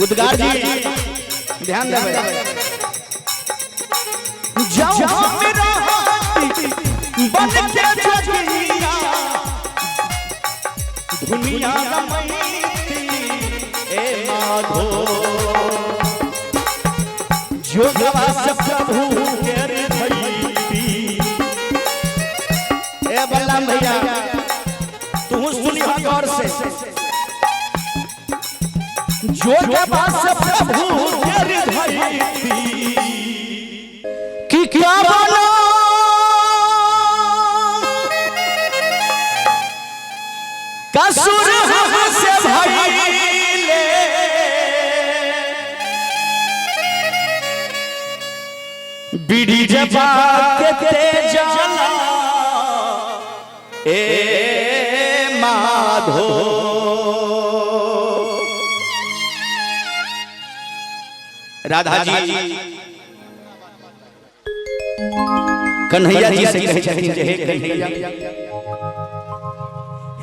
उद्गार जी ध्यान देवे जब मेरा बन के जोगिया दुनिया रमैती ए माधो जोगवा से प्रभु तेरे भईती ए बल्लम भैया तू सुनी गौर से जोगवा से प्रभु तेरे भईती कि क्या बना कसुर हमसे भइले बीड़ी जबा के तेजला ए माधो राधा जी कन्हैया जी से कहे छथिन जे हे कन्हैया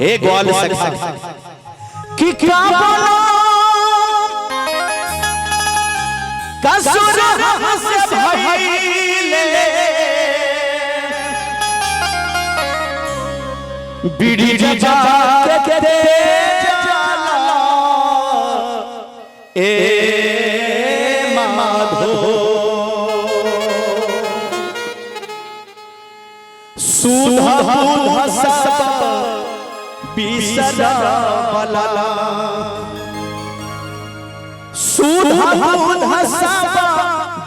हे ग्वाल सखा कि क्या बोलो कसुर हमसे भइले बीड़ी जबा के तेजला ए माधो सुधा बुधा सब बिसरा बला सुधा बुधा सब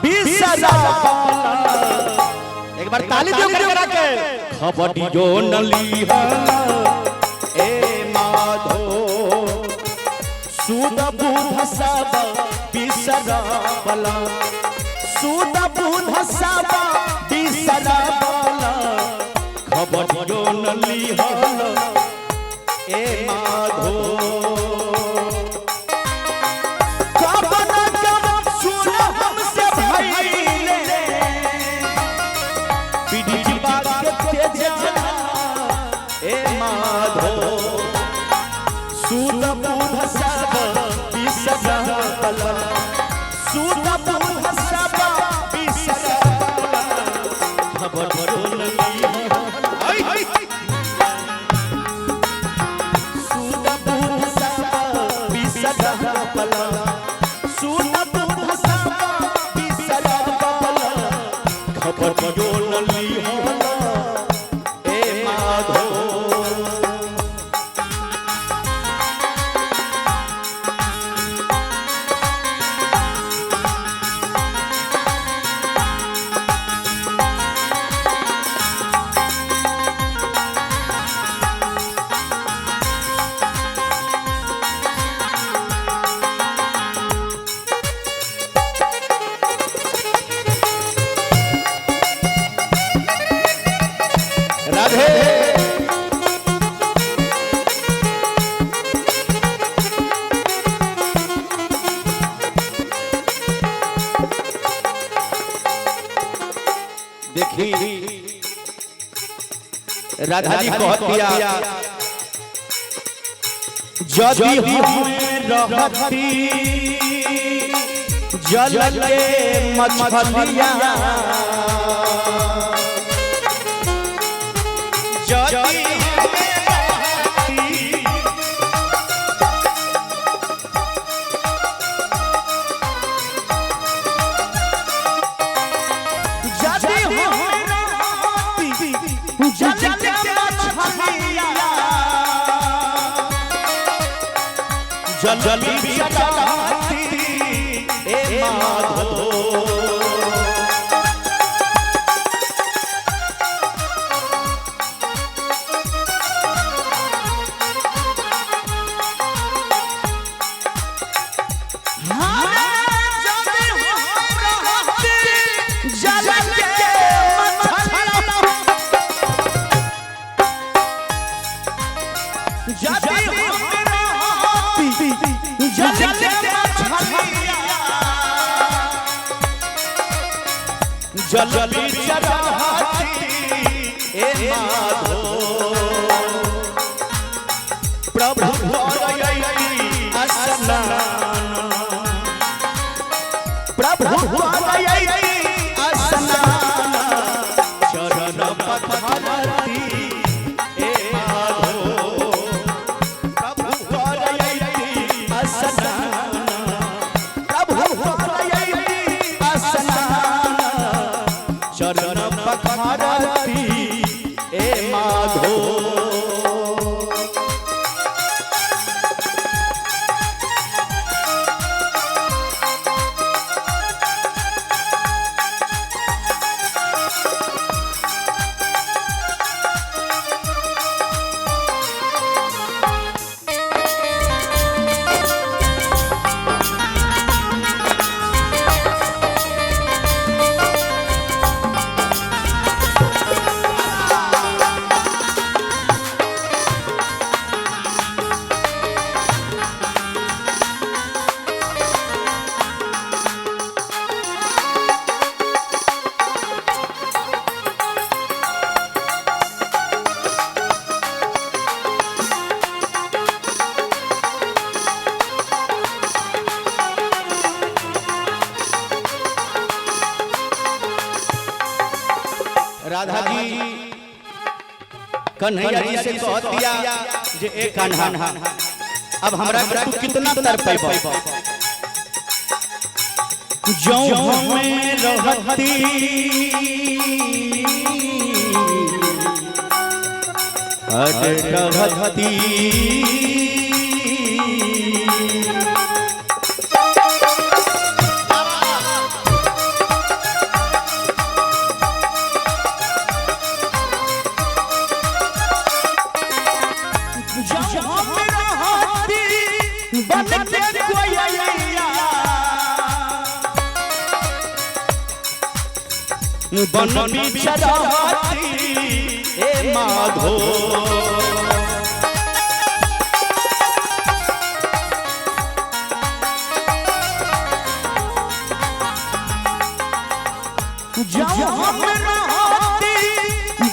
बिसरा बला एक बार ताली दो करा के खबड़ी जो नली ए माधो सुधा बुधा सब बिसरा बला सुधा बुधा सब बिसरा बला खबड़ियो नली ए माधो कबना कब सुन हमसे भइले बीड़ी जबा के तेजला ए माधो सुध बुध सब बिसरा बला सुध बुध सब बिसरा खबड़ियो नली देखी राधा जी कहतिया जदि हमें रहती जल के मछलिया जदि जली चलाती ए माधो जल के जल बिचरहती ए माधो प्रभु करयति स्नान प्रभु करयति स्नान चरण पथरती ए माधो प्रभु करयति स्नान प्रभु करयति स्नान चरण पथरती ए माधो राधा जी कन्हैया जी से कह दिया जे ए कान्हा अब हमरा के तू कितना तड़पेबा जो हमें रहती अरे रहती बन बिचरहती ए माधो जब हम रहती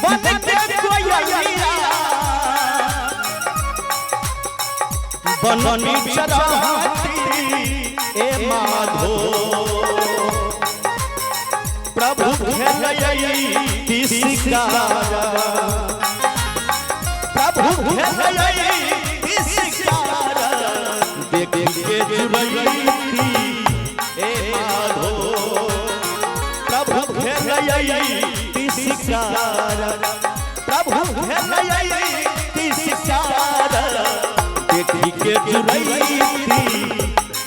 बन के कोयलिया बन बिचरहती ए माधो प्रभु खेलयति शिकार प्रभु खेलयति शिकार देख के जुड़यति ए माधो प्रभु खेलयति शिकार प्रभु खेलयति शिकार देख के जुड़यति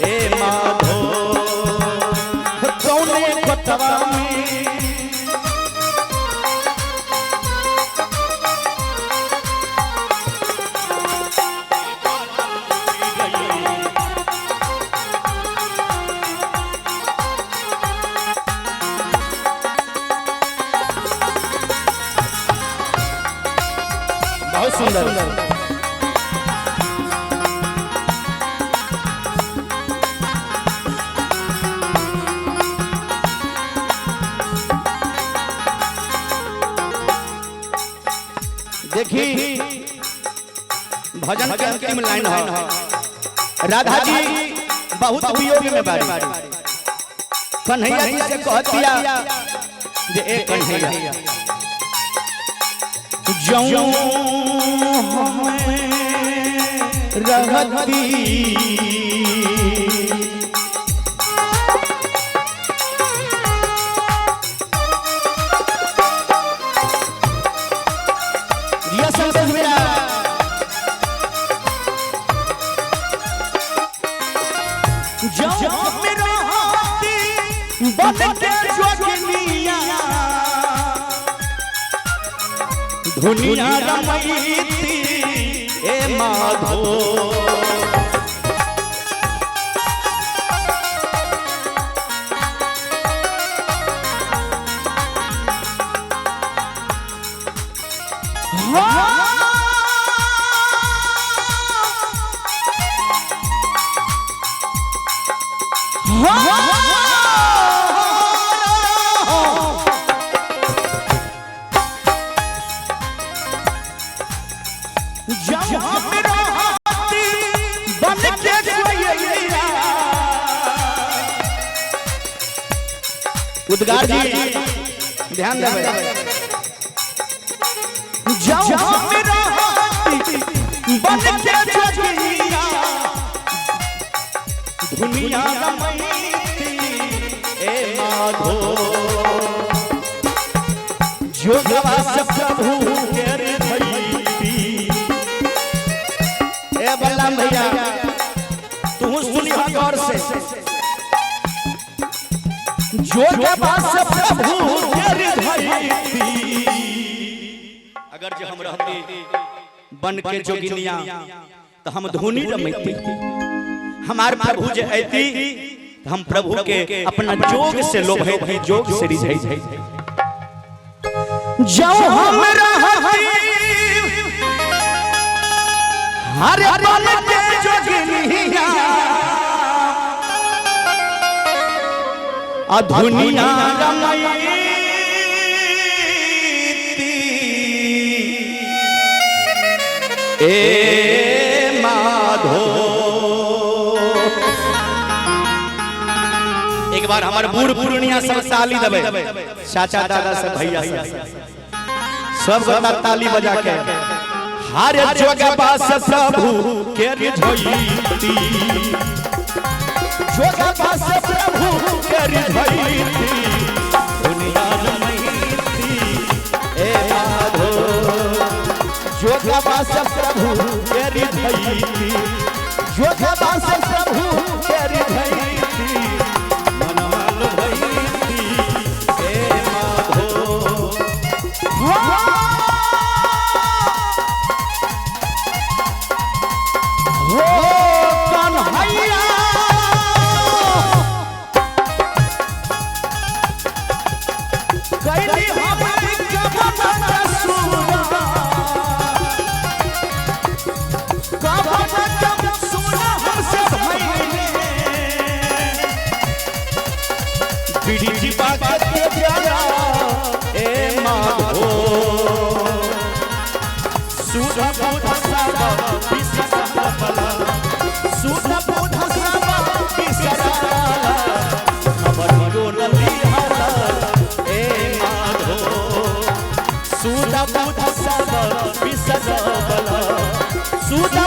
ए माधो कौने कोतवा बहुत सुंदर देखी भजन के अंतिम लाइन है राधा जी बहुत वियोग में बारी कन्हैया जी से कह दिया जे ए कन्हैया जो हमें रहती दुनिया रमैती ए माधो उद्गार जी ध्यान देवे जाओ मेरा बन के जोगिया दुनिया रमैती ए माधो जोगवा से प्रभु तेरे भईती ए बलराम भैया तू सुनिया गौर से जोगवा से प्रभु तेरे भईती अगर जो हम रहते बन के जोगिनिया तो हम धुनी रमैती हमार प्रभु जे ऐती हम प्रभु के अपना जोग से लोभे जोग से रिझै जाओ हम रहती हर बन के जोगिनिया आ दुनिया रमैती ए माधो एक बार हमारे बूढ़ पुरनिया सब ताली दबे चाचा दादा से भैया सब गोटा ताली बजा के हर जोगवा से प्रभु के रिझैती जोगवा से प्रभु के रिझैती दुनिया रमैती ए माधो जोगवा से प्रभु के रिझैती जोगवा से प्रभु के रिझैती मनमान भईती ए माधो हो कन्हैया कैली हमारी कबन सुना कबन सुना हमसे भइले बिड़ी जी बात के प्यारा ए माधो सुधा बुधा साबा बिसरा सुधा बुधा साबा बिसरा खबर जो नली हाला ए माधो सुधा बुधा साबा बिसरा सुधा